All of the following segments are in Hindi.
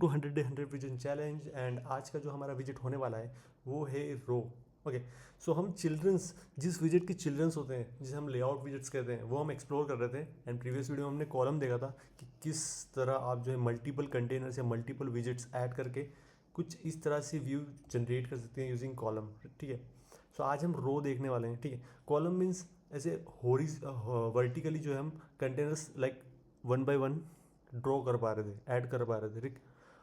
To 100 vision challenge. एंड आज का जो हमारा विजिट होने वाला है वो है रो। ओके, सो हम चिल्ड्रंस, जिस विजिट के चिल्ड्रंस होते हैं जिसे हम लेआउट विजिट्स कहते हैं, वो हम एक्सप्लोर कर रहे थे। एंड प्रीवियस वीडियो में हमने कॉलम देखा था कि किस तरह आप जो है मल्टीपल कंटेनर्स या मल्टीपल विजिट्स ऐड करके कुछ इस तरह से व्यू जनरेट कर सकते हैं यूजिंग कॉलम। ठीक है, सो आज हम रो देखने वाले हैं। ठीक है, कॉलम मीन्स ऐसे वर्टिकली जो है हम कंटेनर्स लाइक 1 बाय 1 ड्रॉ कर पा रहे थे, ऐड कर पा रहे थे। ठीक,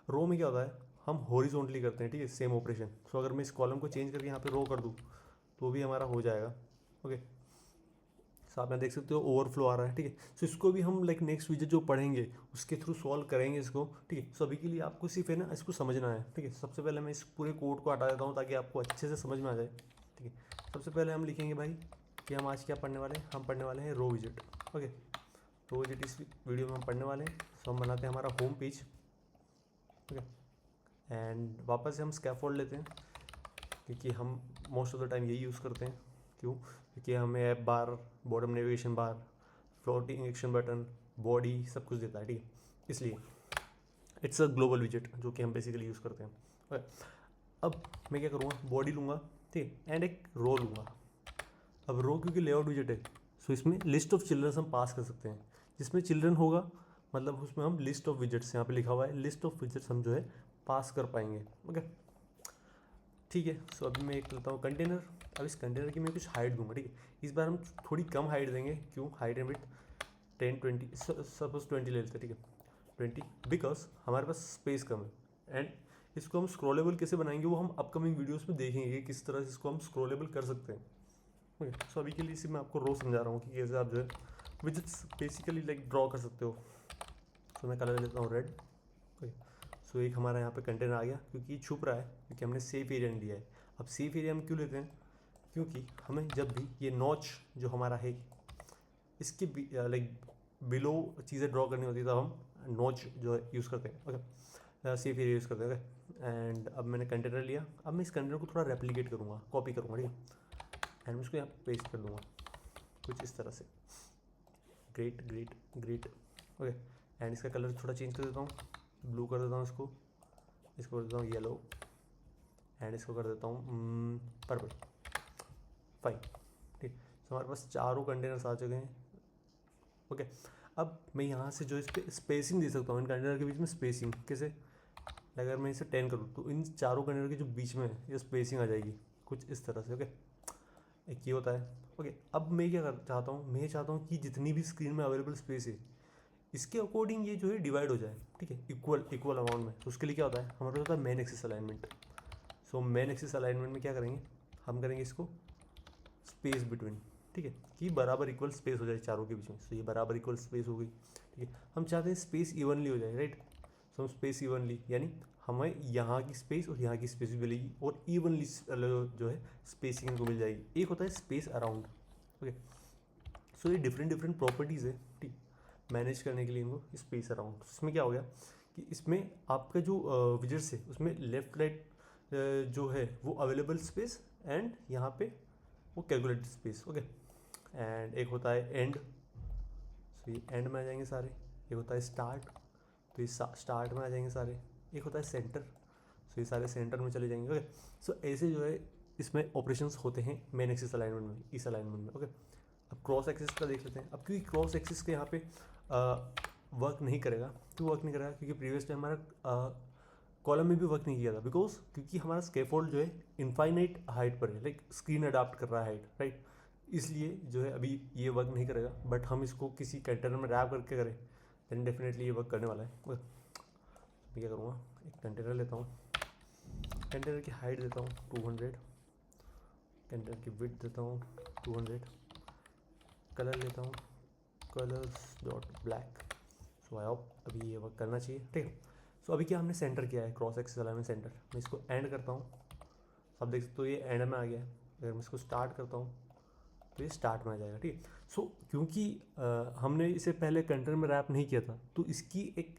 रो में क्या होता है, हम हॉरिजॉन्टली करते हैं। ठीक है, सेम ऑपरेशन। सो अगर मैं इस कॉलम को चेंज करके यहाँ पे रो कर दूँ तो भी हमारा हो जाएगा। ओके, सो आप यहाँ देख सकते हो ओवरफ्लो आ रहा है। ठीक है, सो इसको भी हम लाइक नेक्स्ट विजिट जो पढ़ेंगे उसके थ्रू सॉल्व करेंगे इसको। ठीक है, सो अभी के लिए आपको सिर्फ है ना इसको समझना है। ठीक है, सबसे पहले मैं इस पूरे कोड को हटा देता हूँ ताकि आपको अच्छे से समझ में आ जाए। ठीक है, सबसे पहले हम लिखेंगे भाई कि हम आज क्या पढ़ने वाले हैं। हम पढ़ने वाले हैं रो विजिट। ओके, रो विजिट इस वीडियो में हम पढ़ने वाले हैं। सो हम बनाते हैं हमारा होम पेज। ओके, एंड वापस से हम स्कैफोल्ड लेते हैं क्योंकि हम मोस्ट ऑफ द टाइम यही यूज़ करते हैं। क्यों? क्योंकि हमें app bar, bottom navigation bar, floating action button, body सब कुछ देता है। ठीक है, इसलिए इट्स अ ग्लोबल विजिट जो कि हम बेसिकली यूज़ करते हैं। ओके, अब मैं क्या करूँगा, बॉडी लूँगा। ठीक है, एंड एक रो लूँगा। अब रो क्योंकि लेआउट विजिट है, सो इसमें लिस्ट ऑफ चिल्ड्रंस हम पास कर सकते हैं। जिसमें चिल्ड्रन होगा मतलब उसमें हम लिस्ट ऑफ विजिट्स, यहाँ पे लिखा हुआ है लिस्ट ऑफ विजिट्स, हम जो है पास कर पाएंगे। ओके, ठीक है, सो अभी मैं एक लेता हूँ कंटेनर। अब इस कंटेनर की मैं कुछ हाइट दूंगा। ठीक है, इस बार हम थोड़ी कम हाइट देंगे। क्यों? हाइट एंड विड्थ 10-20, सपोज 20 ले लेते हैं। ठीक है, 20 बिकॉज हमारे पास स्पेस कम है। एंड इसको हम स्क्रॉलेबल कैसे बनाएंगे वो हम अपकमिंग वीडियोस में देखेंगे कि किस तरह से इसको हम स्क्रॉलेबल कर सकते हैं। ओके, सो अभी के लिए इसे मैं आपको रो समझा रहा हूँ कि कैसे आप जो है विजिट्स बेसिकली लाइक ड्रॉ कर सकते हो। सो मैं कलर लेता हूँ रेड। ओके, सो एक हमारा यहाँ पे कंटेनर आ गया क्योंकि ये छुप रहा है क्योंकि हमने सेफ एरिया नहीं लिया है। अब सेफ एरिया हम क्यों लेते हैं? क्योंकि हमें जब भी ये नॉच जो हमारा है इसके लाइक बिलो चीज़ें ड्रॉ करनी होती है तब हम नॉच जो है यूज़ करते हैं। ओके, सेफ एरिया यूज़ करते हैं। ओके, एंड अब मैंने कंटेनर लिया। अब मैं इस कंटेनर को थोड़ा रेप्लिकेट करूँगा, कॉपी करूँगा। ठीक है, एंड मैं इसको यहाँ पेस्ट कर दूँगा कुछ इस तरह से। Great great great. Okay, and इसका कलर थोड़ा चेंज कर देता हूँ, ब्लू कर देता हूँ इसको कर देता हूँ येलो, एंड इसको कर देता हूँ पर्पल। फाइन, ठीक। तो हमारे पास चारों कंटेनर्स आ चुके हैं। ओके, अब मैं यहाँ से जो इस पर स्पेसिंग दे सकता हूँ, इन कंटेनर के बीच में स्पेसिंग कैसे? अगर मैं इसे 10 करूँ तो इन चारों कंटेनर के जो बीच में ये स्पेसिंग आ जाएगी कुछ इस तरह से। ओके, एक ये होता है। ओके, अब मैं क्या कर चाहता हूँ, मैं चाहता हूँ कि जितनी भी स्क्रीन में अवेलेबल स्पेस है इसके अकॉर्डिंग ये जो है डिवाइड हो जाए। ठीक है, इक्वल अमाउंट में। तो उसके लिए क्या होता है, हमारे पास होता है main axis alignment. So main axis alignment में क्या करेंगे, हम करेंगे इसको स्पेस बिटवीन। ठीक है, कि बराबर इक्वल स्पेस हो जाए चारों के बीच में। सो ये बराबर इक्वल स्पेस हो गई। ठीक है, हम चाहते हैं स्पेस इवनली हो जाए, राइट। सो हम स्पेस इवनली यानी हमें यहाँ की स्पेस और यहाँ की स्पेस भी मिलेगी और इवनली जो है स्पेसिंग इनको मिल जाएगी। एक होता है स्पेस अराउंड। ओके, सो ये डिफरेंट डिफरेंट प्रॉपर्टीज़ है। ठीक, मैनेज करने के लिए इनको स्पेस अराउंड। इसमें क्या हो गया कि इसमें आपका जो विजिट्स है उसमें लेफ्ट राइट जो है वो अवेलेबल स्पेस, एंड यहाँ पे वो कैलकुलेटेड स्पेस। ओके, एंड एक होता है एंड। सो ये एंड में आ जाएंगे सारे। एक होता है स्टार्ट, तो ये स्टार्ट में आ जाएंगे सारे। एक होता है सेंटर, सो ये सारे सेंटर में चले जाएंगे। ओके, सो ऐसे जो है इसमें ऑपरेशंस होते हैं मेन एक्सिस अलाइनमेंट में, इस अलाइनमेंट में। ओके, अब क्रॉस एक्सिस का देख लेते हैं। अब क्योंकि क्रॉस एक्सिस के यहाँ पे वर्क नहीं करेगा। क्यों वर्क नहीं करेगा? क्योंकि प्रीवियस टाइम हमारा कॉलम में भी वर्क नहीं किया था। बिकॉज क्योंकि हमारा स्केफोल्ड जो है इनफाइनाइट हाइट पर है, लाइक स्क्रीन अडाप्ट कर रहा है हाइट, राइट। इसलिए जो है अभी ये वर्क नहीं करेगा। बट हम इसको किसी कंटेनर में रैप करके करें देन डेफिनेटली ये वर्क करने वाला है। मैं क्या करूँगा, एक कंटेनर लेता हूँ, कंटेनर की हाइट देता हूँ 200, कंटेनर की विड्थ देता हूँ 200, कलर लेता हूँ colours dot black. So I hope अभी ये वर्क करना चाहिए। ठीक है, सो अभी क्या हमने सेंटर किया है, क्रॉस एक्सिस अलाइनमेंट सेंटर। मैं इसको एंड करता हूँ, आप देख सकते हो ये एंड में आ गया है। अगर मैं इसको स्टार्ट करता हूँ तो ये स्टार्ट में आ जाएगा। ठीक है, सो क्योंकि हमने इसे पहले कंटेनर में रैप नहीं किया था तो इसकी एक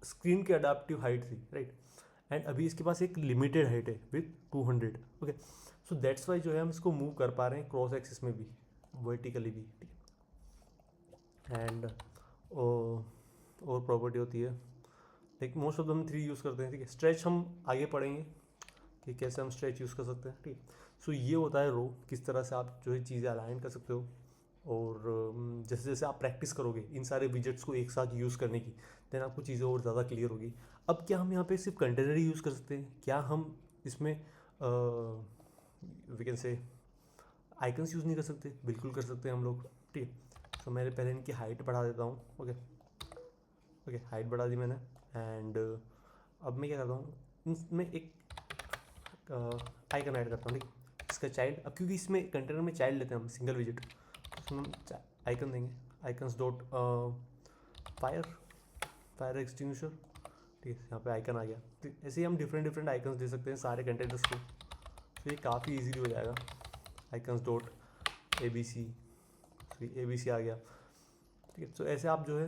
स्क्रीन की अडाप्टिव हाइट थी, राइट। एंड अभी इसके पास एक लिमिटेड हाइट है with 200। Okay, so that's why जो है हम इसको मूव कर पा रहे हैं क्रॉस एक्सिस में भी, वर्टिकली भी। ठीक है, एंड और प्रॉपर्टी होती है लाइक मोस्ट ऑफ हम 3 यूज़ करते हैं, ठीक है। स्ट्रेच हम आगे पढ़ेंगे कि कैसे हम स्ट्रेच यूज़ कर सकते हैं, ठीक है। सो ये होता है रो, किस तरह से आप जो है चीज़ें अलाइन कर सकते हो। और जैसे जैसे आप प्रैक्टिस करोगे इन सारे विजेट्स को एक साथ यूज़ करने की, देन आपको चीज़ें और ज़्यादा क्लियर होगी। अब क्या हम यहाँ पे सिर्फ कंटेनर ही यूज़ कर सकते हैं? क्या हम इसमें we can say icons use नहीं कर सकते? बिल्कुल कर सकते हैं हम लोग, ठीक है। तो मैंने पहले इनकी हाइट बढ़ा देता हूँ, ओके ओके, हाइट बढ़ा दी मैंने। एंड अब मैं क्या करता हूँ, इसमें एक आइकन ऐड करता हूँ, ठीक है। इसका चाइल्ड, अब क्योंकि इसमें कंटेनर में चाइल्ड लेते हैं हम सिंगल विजिट, उसमें हम आइकन देंगे, आइकन्स डॉट फायर एक्सटिंग्विशर, ठीक है। यहाँ पे आइकन आ गया। तो ऐसे ही हम डिफरेंट डिफरेंट आइकन्स दे सकते हैं सारे कंटेनर्स को, तो ये काफ़ी इजीली हो जाएगा। आइकन्स डॉट ABC आ गया, ठीक है। तो ऐसे आप जो है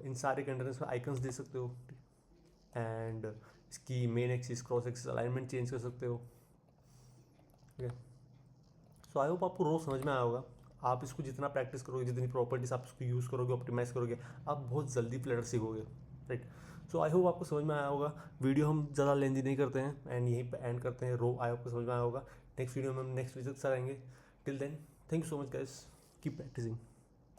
इन सारे कंटेनर्स में आइकन्स दे सकते हो, एंड इसकी main axis cross axis alignment change कर सकते हो, ठीक है। सो आई होप आपको रो समझ में आया होगा। आप इसको जितना प्रैक्टिस करोगे, जितनी प्रॉपर्टीज आप इसको यूज़ करोगे, ऑप्टिमाइज़ करोगे, आप बहुत जल्दी फ्लटर सीखोगे, राइट। सो आई होप आपको समझ में आया होगा। वीडियो हम ज़्यादा लेंदी नहीं करते हैं एंड यहीं पर एंड करते हैं। रो आई होप को समझ में आया होगा। नेक्स्ट वीडियो में हम नेक्स्ट विजिट से आएंगे। Till then, thank you so much guys, keep practising.